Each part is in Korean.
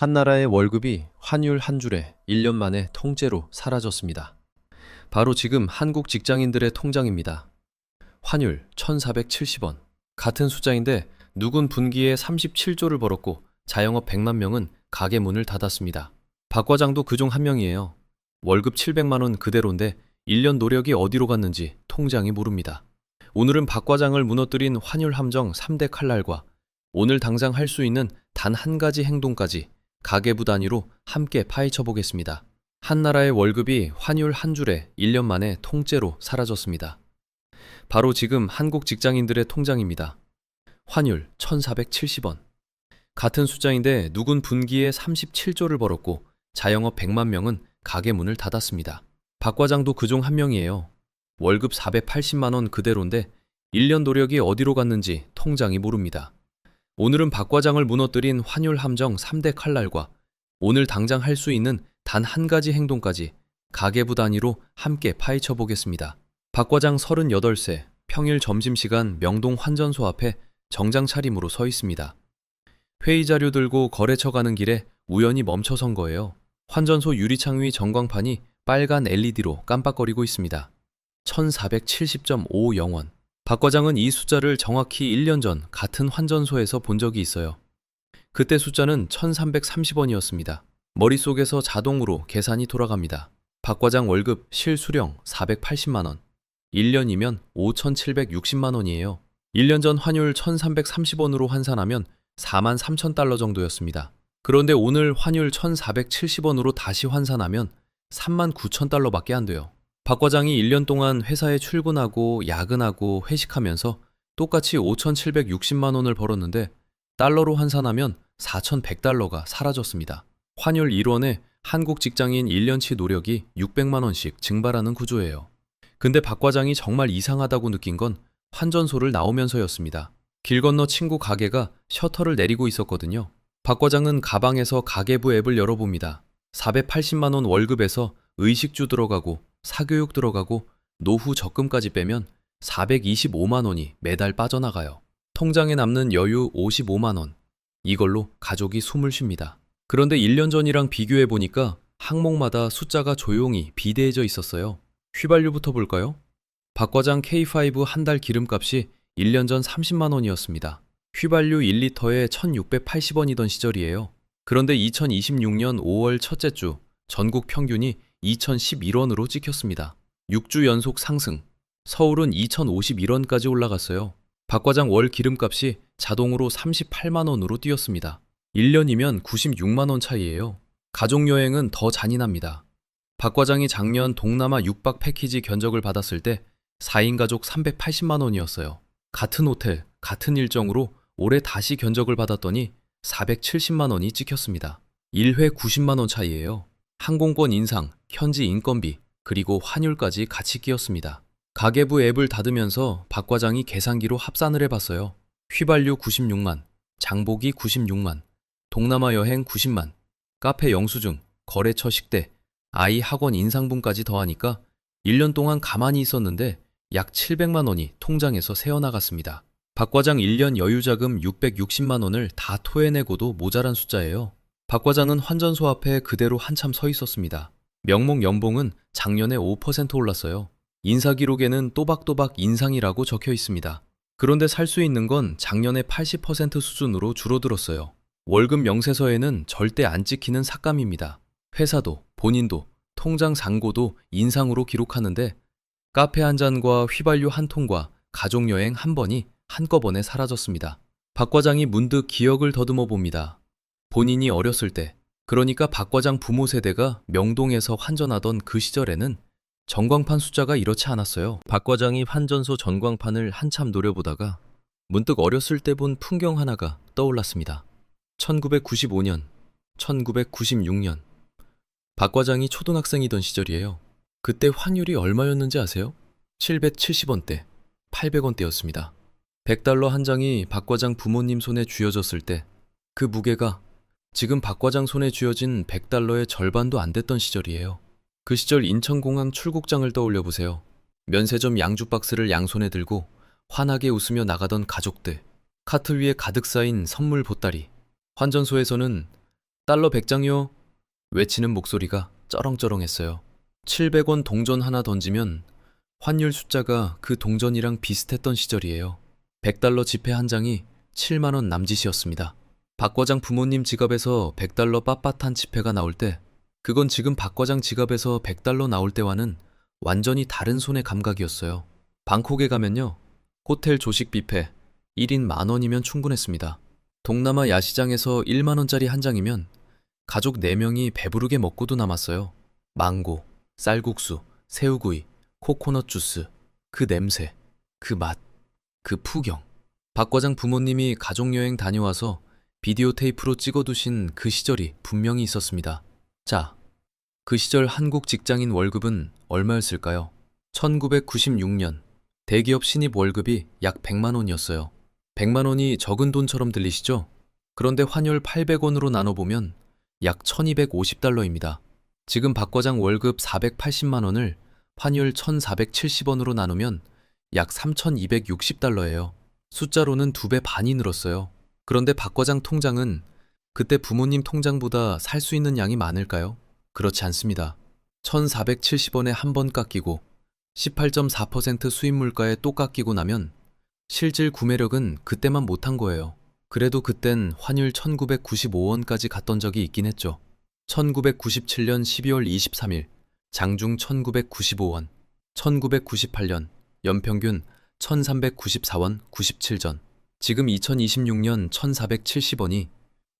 한나라의 월급이 환율 한 줄에 1년 만에 통째로 사라졌습니다. 바로 지금 한국 직장인들의 통장입니다. 환율 1,470원. 같은 숫자인데 누군 분기에 37조를 벌었고 자영업 100만 명은 가게 문을 닫았습니다. 박 과장도 그중 한 명이에요. 월급 700만 원 그대로인데 1년 노력이 어디로 갔는지 통장이 모릅니다. 오늘은 박 과장을 무너뜨린 환율 함정 3대 칼날과 오늘 당장 할 수 있는 단 한 가지 행동까지 가계부 단위로 함께 파헤쳐 보겠습니다. 한나라의 월급이 환율 한 줄에 1년 만에 통째로 사라졌습니다. 바로 지금 한국 직장인들의 통장입니다. 환율 1,470원. 같은 숫자인데 누군 분기에 37조를 벌었고 자영업 100만 명은 가게 문을 닫았습니다. 박 과장도 그중 한 명이에요. 월급 480만 원 그대로인데 1년 노력이 어디로 갔는지 통장이 모릅니다. 오늘은 박 과장을 무너뜨린 환율 함정 3대 칼날과 오늘 당장 할 수 있는 단 한 가지 행동까지 가계부 단위로 함께 파헤쳐 보겠습니다. 박 과장 38세, 평일 점심시간 명동 환전소 앞에 정장 차림으로 서 있습니다. 회의 자료 들고 거래처 가는 길에 우연히 멈춰선 거예요. 환전소 유리창 위 전광판이 빨간 LED로 깜빡거리고 있습니다. 1470.50원. 박 과장은 이 숫자를 정확히 1년 전 같은 환전소에서 본 적이 있어요. 그때 숫자는 1330원이었습니다. 머릿속에서 자동으로 계산이 돌아갑니다. 박 과장 월급 실수령 480만원. 1년이면 5760만원이에요. 1년 전 환율 1330원으로 환산하면 43,000달러 정도였습니다. 그런데 오늘 환율 1470원으로 다시 환산하면 39,000달러밖에 안 돼요. 박 과장이 1년 동안 회사에 출근하고 야근하고 회식하면서 똑같이 5,760만 원을 벌었는데 달러로 환산하면 4,100달러가 사라졌습니다. 환율 1원에 한국 직장인 1년치 노력이 600만 원씩 증발하는 구조예요. 근데 박 과장이 정말 이상하다고 느낀 건 환전소를 나오면서였습니다. 길 건너 친구 가게가 셔터를 내리고 있었거든요. 박 과장은 가방에서 가계부 앱을 열어봅니다. 480만 원 월급에서 의식주 들어가고 사교육 들어가고 노후 적금까지 빼면 425만 원이 매달 빠져나가요. 통장에 남는 여유 55만 원. 이걸로 가족이 숨을 쉽니다. 그런데 1년 전이랑 비교해 보니까 항목마다 숫자가 조용히 비대해져 있었어요. 휘발유부터 볼까요? 박 과장 K5 한 달 기름값이 1년 전 30만 원이었습니다. 휘발유 1리터에 1,680원이던 시절이에요. 그런데 2026년 5월 첫째 주 전국 평균이 2,011원으로 찍혔습니다. 6주 연속 상승. 서울은 2,051원까지 올라갔어요. 박 과장 월 기름값이 자동으로 38만 원으로 뛰었습니다. 1년이면 96만 원 차이예요. 가족여행은 더 잔인합니다. 박 과장이 작년 동남아 6박 패키지 견적을 받았을 때 4인 가족 380만 원이었어요. 같은 호텔, 같은 일정으로 올해 다시 견적을 받았더니 470만 원이 찍혔습니다. 1회 90만 원 차이예요. 항공권 인상, 현지 인건비, 그리고 환율까지 같이 끼었습니다. 가계부 앱을 닫으면서 박 과장이 계산기로 합산을 해봤어요. 휘발유 96만, 장보기 96만, 동남아 여행 90만, 카페 영수증, 거래처 식대, 아이 학원 인상분까지 더하니까 1년 동안 가만히 있었는데 약 700만 원이 통장에서 새어나갔습니다. 박 과장 1년 여유자금 660만 원을 다 토해내고도 모자란 숫자예요. 박 과장은 환전소 앞에 그대로 한참 서 있었습니다. 명목 연봉은 작년에 5% 올랐어요. 인사기록에는 또박또박 인상이라고 적혀 있습니다. 그런데 살 수 있는 건 작년에 80% 수준으로 줄어들었어요. 월급 명세서에는 절대 안 찍히는 삭감입니다. 회사도 본인도 통장 잔고도 인상으로 기록하는데 카페 한 잔과 휘발유 한 통과 가족여행 한 번이 한꺼번에 사라졌습니다. 박 과장이 문득 기억을 더듬어 봅니다. 본인이 어렸을 때, 그러니까 박 과장 부모 세대가 명동에서 환전하던 그 시절에는 전광판 숫자가 이렇지 않았어요. 박 과장이 환전소 전광판을 한참 노려보다가 문득 어렸을 때 본 풍경 하나가 떠올랐습니다. 1995년, 1996년. 박 과장이 초등학생이던 시절이에요. 그때 환율이 얼마였는지 아세요? 770원대, 800원대였습니다. 100달러 한 장이 박 과장 부모님 손에 쥐어졌을 때 그 무게가 지금 박 과장 손에 쥐어진 100달러의 절반도 안 됐던 시절이에요. 그 시절 인천공항 출국장을 떠올려 보세요. 면세점 양주 박스를 양손에 들고 환하게 웃으며 나가던 가족들, 카트 위에 가득 쌓인 선물 보따리. 환전소에서는 달러 100장요. 외치는 목소리가 쩌렁쩌렁했어요. 700원 동전 하나 던지면 환율 숫자가 그 동전이랑 비슷했던 시절이에요. 100달러 지폐 한 장이 7만 원 남짓이었습니다. 박 과장 부모님 지갑에서 100달러 빳빳한 지폐가 나올 때, 그건 지금 박 과장 지갑에서 100달러 나올 때와는 완전히 다른 손의 감각이었어요. 방콕에 가면요, 호텔 조식 뷔페 1인 10,000원이면 충분했습니다. 동남아 야시장에서 1만 원짜리 한 장이면 가족 4명이 배부르게 먹고도 남았어요. 망고, 쌀국수, 새우구이, 코코넛 주스, 그 냄새, 그 맛, 그 풍경. 박 과장 부모님이 가족여행 다녀와서 비디오 테이프로 찍어두신 그 시절이 분명히 있었습니다. 자, 그 시절 한국 직장인 월급은 얼마였을까요? 1996년 대기업 신입 월급이 약 100만 원이었어요. 100만 원이 적은 돈처럼 들리시죠? 그런데 환율 800원으로 나눠보면 약 1250달러입니다. 지금 박 과장 월급 480만 원을 환율 1470원으로 나누면 약 3260달러예요. 숫자로는 2배 반이 늘었어요. 그런데 박 과장 통장은 그때 부모님 통장보다 살 수 있는 양이 많을까요? 그렇지 않습니다. 1470원에 한 번 깎이고 18.4% 수입 물가에 또 깎이고 나면 실질 구매력은 그때만 못한 거예요. 그래도 그땐 환율 1995원까지 갔던 적이 있긴 했죠. 1997년 12월 23일 장중 1995원, 1998년 연평균 1394원 97전, 지금 2026년 1470원이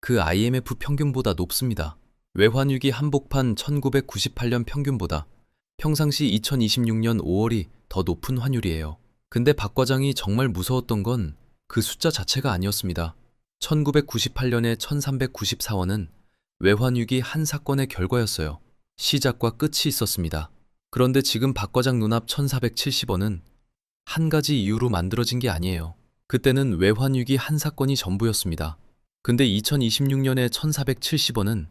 그 IMF 평균보다 높습니다. 외환위기 한복판 1998년 평균보다 평상시 2026년 5월이 더 높은 환율이에요. 근데 박 과장이 정말 무서웠던 건 그 숫자 자체가 아니었습니다. 1998년에 1394원은 외환위기 한 사건의 결과였어요. 시작과 끝이 있었습니다. 그런데 지금 박 과장 눈앞 1470원은 한 가지 이유로 만들어진 게 아니에요. 그때는 외환위기 한 사건이 전부였습니다. 근데 2026년에 1470원은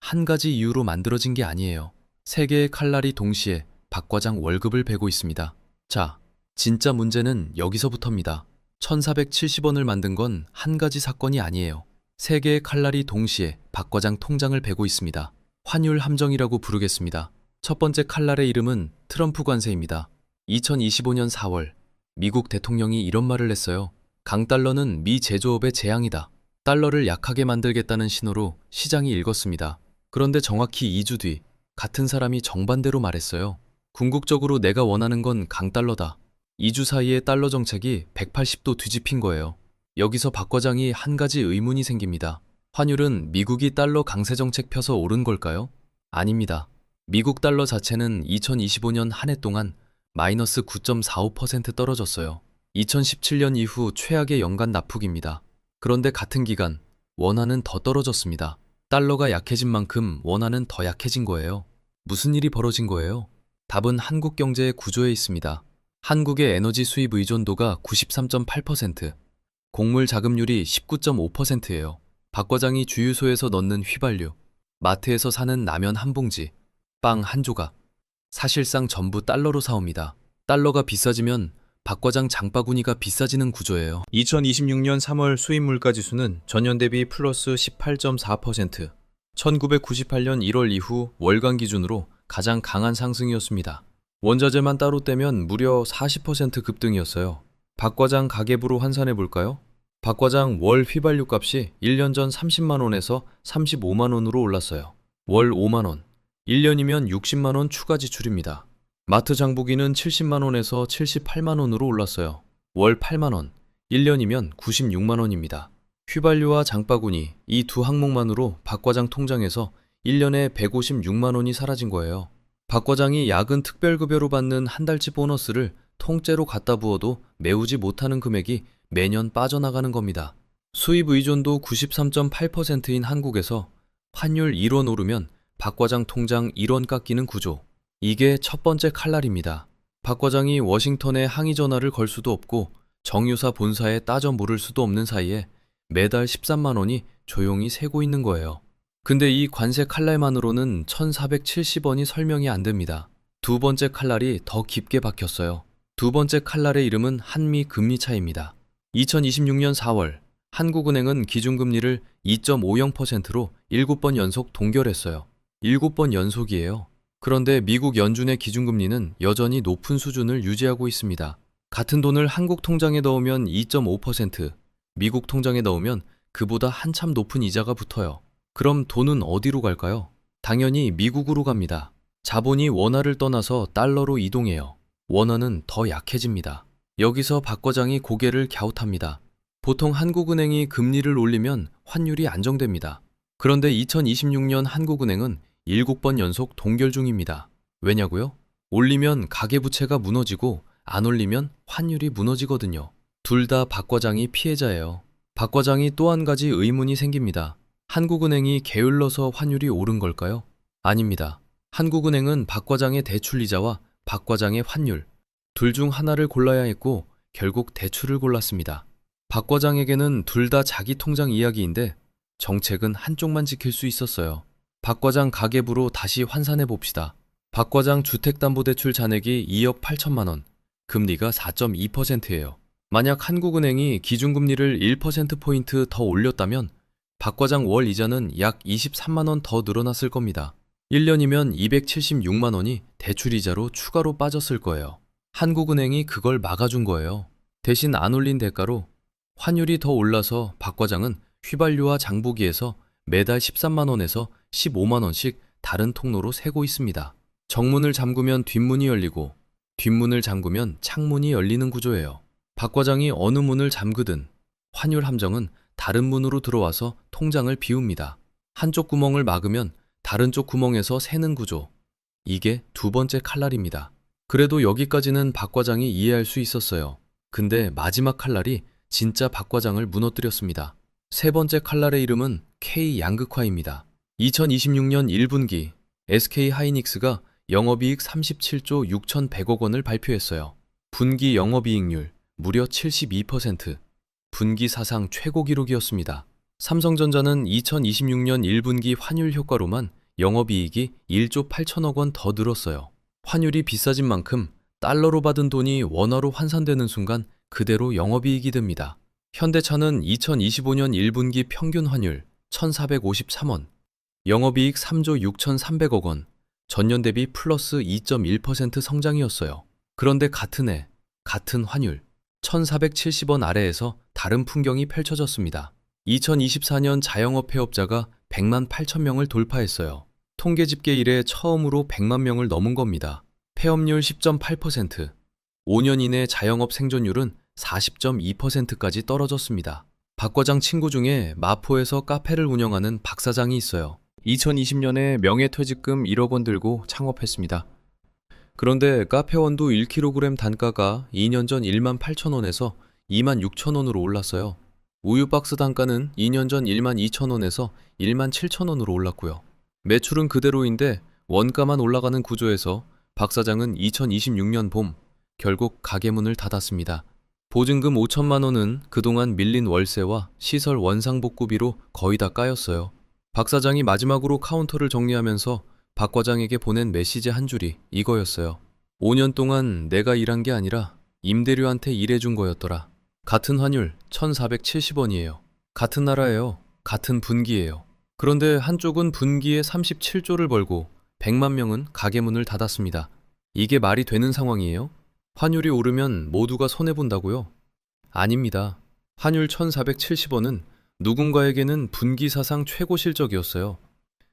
한 가지 이유로 만들어진 게 아니에요. 세 개의 칼날이 동시에 박 과장 월급을 베고 있습니다. 자, 진짜 문제는 여기서부터입니다. 1470원을 만든 건 한 가지 사건이 아니에요. 세 개의 칼날이 동시에 박 과장 통장을 베고 있습니다. 환율 함정이라고 부르겠습니다. 첫 번째 칼날의 이름은 트럼프 관세입니다. 2025년 4월 미국 대통령이 이런 말을 했어요. 강달러는 미 제조업의 재앙이다. 달러를 약하게 만들겠다는 신호로 시장이 읽었습니다. 그런데 정확히 2주 뒤 같은 사람이 정반대로 말했어요. 궁극적으로 내가 원하는 건 강달러다. 2주 사이에 달러 정책이 180도 뒤집힌 거예요. 여기서 박 과장이 한 가지 의문이 생깁니다. 환율은 미국이 달러 강세 정책 펴서 오른 걸까요? 아닙니다. 미국 달러 자체는 2025년 한 해 동안 마이너스 9.45% 떨어졌어요. 2017년 이후 최악의 연간 낙폭입니다. 그런데 같은 기간 원화는 더 떨어졌습니다. 달러가 약해진 만큼 원화는 더 약해진 거예요. 무슨 일이 벌어진 거예요? 답은 한국 경제의 구조에 있습니다. 한국의 에너지 수입 의존도가 93.8%, 곡물 자급률이 19.5%예요. 박 과장이 주유소에서 넣는 휘발유, 마트에서 사는 라면 한 봉지, 빵 한 조각, 사실상 전부 달러로 사옵니다. 달러가 비싸지면 박 과장 장바구니가 비싸지는 구조예요. 2026년 3월 수입 물가 지수는 전년 대비 플러스 18.4%, 1998년 1월 이후 월간 기준으로 가장 강한 상승이었습니다. 원자재만 따로 떼면 무려 40% 급등이었어요. 박 과장 가계부로 환산해 볼까요? 박 과장 월 휘발유 값이 1년 전 30만 원에서 35만 원으로 올랐어요. 월 5만 원, 1년이면 60만 원 추가 지출입니다. 마트 장보기는 70만 원에서 78만 원으로 올랐어요. 월 8만 원, 1년이면 96만 원입니다. 휘발유와 장바구니 이 두 항목만으로 박 과장 통장에서 1년에 156만 원이 사라진 거예요. 박 과장이 야근 특별급여로 받는 한 달치 보너스를 통째로 갖다 부어도 메우지 못하는 금액이 매년 빠져나가는 겁니다. 수입 의존도 93.8%인 한국에서 환율 1원 오르면 박 과장 통장 1원 깎이는 구조. 이게 첫 번째 칼날입니다. 박 과장이 워싱턴에 항의 전화를 걸 수도 없고 정유사 본사에 따져 물을 수도 없는 사이에 매달 13만 원이 조용히 새고 있는 거예요. 근데 이 관세 칼날만으로는 1470원이 설명이 안 됩니다. 두 번째 칼날이 더 깊게 박혔어요. 두 번째 칼날의 이름은 한미 금리 차이입니다. 2026년 4월 한국은행은 기준금리를 2.50%로 7번 연속 동결했어요. 7번 연속이에요. 그런데 미국 연준의 기준금리는 여전히 높은 수준을 유지하고 있습니다. 같은 돈을 한국 통장에 넣으면 2.5%, 미국 통장에 넣으면 그보다 한참 높은 이자가 붙어요. 그럼 돈은 어디로 갈까요? 당연히 미국으로 갑니다. 자본이 원화를 떠나서 달러로 이동해요. 원화는 더 약해집니다. 여기서 박 과장이 고개를 갸웃합니다. 보통 한국은행이 금리를 올리면 환율이 안정됩니다. 그런데 2026년 한국은행은 7번 연속 동결 중입니다. 왜냐고요? 올리면 가계부채가 무너지고 안 올리면 환율이 무너지거든요. 둘 다 박 과장이 피해자예요. 박 과장이 또 한 가지 의문이 생깁니다. 한국은행이 게을러서 환율이 오른 걸까요? 아닙니다. 한국은행은 박 과장의 대출이자와 박 과장의 환율, 둘 중 하나를 골라야 했고 결국 대출을 골랐습니다. 박 과장에게는 둘 다 자기 통장 이야기인데 정책은 한쪽만 지킬 수 있었어요. 박 과장 가계부로 다시 환산해 봅시다. 박 과장 주택담보대출 잔액이 2억 8천만 원, 금리가 4.2%예요. 만약 한국은행이 기준금리를 1%포인트 더 올렸다면 박 과장 월 이자는 약 23만 원 더 늘어났을 겁니다. 1년이면 276만 원이 대출이자로 추가로 빠졌을 거예요. 한국은행이 그걸 막아준 거예요. 대신 안 올린 대가로 환율이 더 올라서 박 과장은 휘발유와 장보기에서 매달 13만 원에서 15만 원씩 다른 통로로 세고 있습니다. 정문을 잠그면 뒷문이 열리고 뒷문을 잠그면 창문이 열리는 구조예요. 박 과장이 어느 문을 잠그든 환율 함정은 다른 문으로 들어와서 통장을 비웁니다. 한쪽 구멍을 막으면 다른 쪽 구멍에서 새는 구조. 이게 두 번째 칼날입니다. 그래도 여기까지는 박 과장이 이해할 수 있었어요. 근데 마지막 칼날이 진짜 박 과장을 무너뜨렸습니다. 세 번째 칼날의 이름은 K 양극화입니다. 2026년 1분기 SK 하이닉스가 영업이익 37조 6,100억 원을 발표했어요. 분기 영업이익률 무려 72%, 분기 사상 최고 기록이었습니다. 삼성전자는 2026년 1분기 환율 효과로만 영업이익이 1조 8천억 원 더 늘었어요. 환율이 비싸진 만큼 달러로 받은 돈이 원화로 환산되는 순간 그대로 영업이익이 됩니다. 현대차는 2025년 1분기 평균 환율 1,453원, 영업이익 3조 6,300억 원, 전년 대비 플러스 2.1% 성장이었어요. 그런데 같은 해, 같은 환율 1,470원 아래에서 다른 풍경이 펼쳐졌습니다. 2024년 자영업 폐업자가 100만 8천 명을 돌파했어요. 통계 집계 이래 처음으로 100만 명을 넘은 겁니다. 폐업률 10.8%, 5년 이내 자영업 생존율은 40.2%까지 떨어졌습니다. 박 과장 친구 중에 마포에서 카페를 운영하는 박 사장이 있어요. 2020년에 명예퇴직금 1억 원 들고 창업했습니다. 그런데 카페 원두 1kg 단가가 2년 전 1만 8천 원에서 2만 6천 원으로 올랐어요. 우유 박스 단가는 2년 전 1만 2천 원에서 1만 7천 원으로 올랐고요. 매출은 그대로인데 원가만 올라가는 구조에서 박 사장은 2026년 봄 결국 가게 문을 닫았습니다. 보증금 5천만 원은 그동안 밀린 월세와 시설 원상복구비로 거의 다 까였어요. 박 사장이 마지막으로 카운터를 정리하면서 박 과장에게 보낸 메시지 한 줄이 이거였어요. 5년 동안 내가 일한 게 아니라 임대료한테 일해준 거였더라. 같은 환율 1,470원이에요. 같은 나라예요. 같은 분기예요. 그런데 한쪽은 분기에 37조를 벌고 100만 명은 가게 문을 닫았습니다. 이게 말이 되는 상황이에요? 환율이 오르면 모두가 손해본다고요? 아닙니다. 환율 1,470원은 누군가에게는 분기 사상 최고 실적이었어요.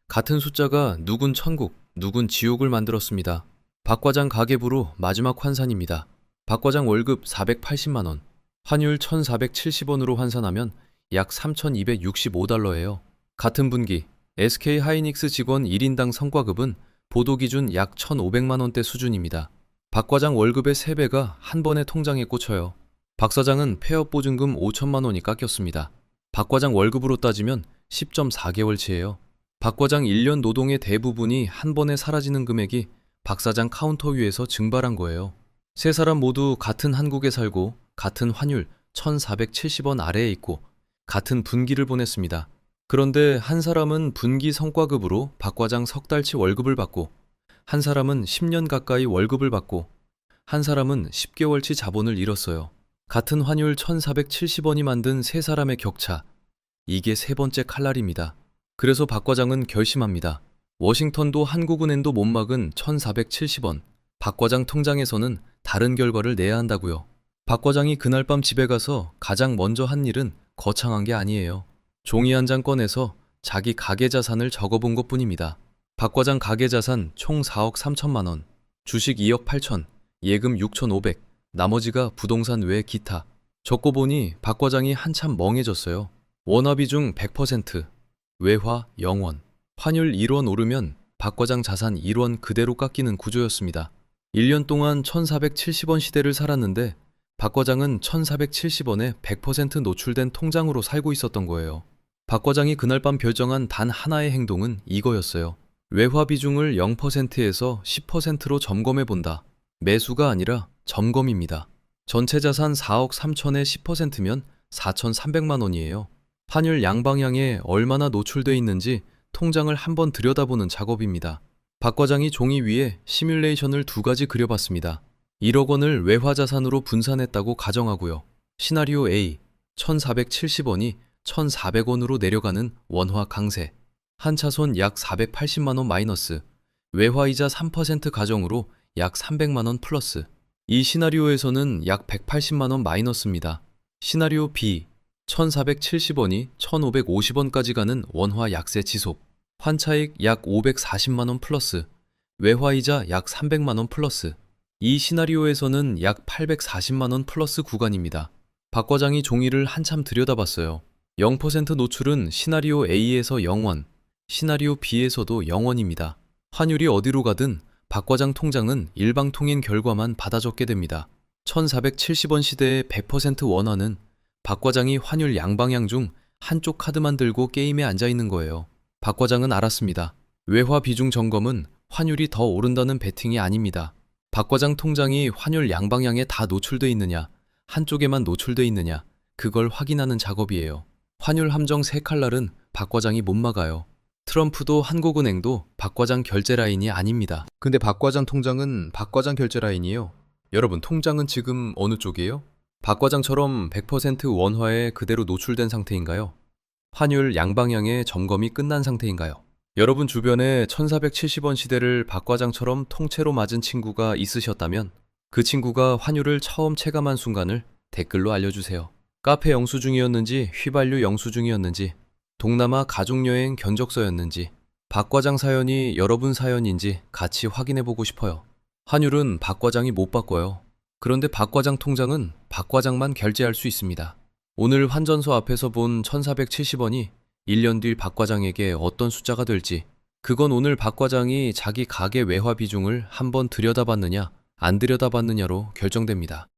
같은 숫자가 누군 천국, 누군 지옥을 만들었습니다. 박 과장 가계부로 마지막 환산입니다. 박 과장 월급 480만 원, 환율 1,470원으로 환산하면 약 3,265달러예요. 같은 분기 SK 하이닉스 직원 1인당 성과급은 보도 기준 약 1,500만 원대 수준입니다. 박 과장 월급의 3배가 한 번에 통장에 꽂혀요. 박 사장은 폐업 보증금 5천만 원이 깎였습니다. 박 과장 월급으로 따지면 10.4개월치예요. 박 과장 1년 노동의 대부분이 한 번에 사라지는 금액이 박 사장 카운터 위에서 증발한 거예요. 세 사람 모두 같은 한국에 살고 같은 환율 1,470원 아래에 있고 같은 분기를 보냈습니다. 그런데 한 사람은 분기 성과급으로 박 과장 석 달치 월급을 받고 한 사람은 10년 가까이 월급을 받고 한 사람은 10개월치 자본을 잃었어요. 같은 환율 1,470원이 만든 세 사람의 격차. 이게 세 번째 칼날입니다. 그래서 박 과장은 결심합니다. 워싱턴도 한국은행도 못 막은 1,470원. 박 과장 통장에서는 다른 결과를 내야 한다고요. 박 과장이 그날 밤 집에 가서 가장 먼저 한 일은 거창한 게 아니에요. 종이 한 장 꺼내서 자기 가계 자산을 적어본 것뿐입니다. 박 과장 가계 자산 총 4억 3천만 원, 주식 2억 8천, 예금 6,500, 나머지가 부동산 외 기타. 적고 보니 박 과장이 한참 멍해졌어요. 원화 비중 100%, 외화 0원, 환율 1원 오르면 박 과장 자산 1원 그대로 깎이는 구조였습니다. 1년 동안 1,470원 시대를 살았는데 박 과장은 1,470원에 100% 노출된 통장으로 살고 있었던 거예요. 박 과장이 그날 밤 결정한 단 하나의 행동은 이거였어요. 외화 비중을 0%에서 10%로 점검해 본다. 매수가 아니라 점검입니다. 전체 자산 4억 3천에 10%면 4,300만 원이에요. 환율 양방향에 얼마나 노출돼 있는지 통장을 한번 들여다보는 작업입니다. 박 과장이 종이 위에 시뮬레이션을 두 가지 그려봤습니다. 1억 원을 외화 자산으로 분산했다고 가정하고요. 시나리오 A, 1,470원이 1,400원으로 내려가는 원화 강세. 한 차손 약 480만 원 마이너스. 외화이자 3% 가정으로 약 300만 원 플러스. 이 시나리오에서는 약 180만 원 마이너스입니다. 시나리오 B, 1,470원이 1,550원까지 가는 원화 약세 지속. 환차익 약 540만 원 플러스. 외화이자 약 300만 원 플러스. 이 시나리오에서는 약 840만 원 플러스 구간입니다. 박 과장이 종이를 한참 들여다봤어요. 0% 노출은 시나리오 A에서 0원, 시나리오 B에서도 0원입니다. 환율이 어디로 가든 박 과장 통장은 일방통행 결과만 받아 적게 됩니다. 1,470원 시대의 100% 원화는 박 과장이 환율 양방향 중 한쪽 카드만 들고 게임에 앉아 있는 거예요. 박 과장은 알았습니다. 외화 비중 점검은 환율이 더 오른다는 베팅이 아닙니다. 박 과장 통장이 환율 양방향에 다 노출돼 있느냐, 한쪽에만 노출돼 있느냐, 그걸 확인하는 작업이에요. 환율 함정 3칼날은 박 과장이 못 막아요. 트럼프도 한국은행도 박 과장 결제 라인이 아닙니다. 근데 박 과장 통장은 박 과장 결제 라인이에요. 여러분, 통장은 지금 어느 쪽이에요? 박 과장처럼 100% 원화에 그대로 노출된 상태인가요? 환율 양방향의 점검이 끝난 상태인가요? 여러분 주변에 1,470원 시대를 박 과장처럼 통째로 맞은 친구가 있으셨다면 그 친구가 환율을 처음 체감한 순간을 댓글로 알려주세요. 카페 영수증이었는지 휘발유 영수증이었는지 동남아 가족여행 견적서였는지 박 과장 사연이 여러분 사연인지 같이 확인해보고 싶어요. 환율은 박 과장이 못 바꿔요. 그런데 박 과장 통장은 박 과장만 결제할 수 있습니다. 오늘 환전소 앞에서 본 1,470원이 1년 뒤 박 과장에게 어떤 숫자가 될지, 그건 오늘 박 과장이 자기 가계 외화 비중을 한번 들여다봤느냐 안 들여다봤느냐로 결정됩니다.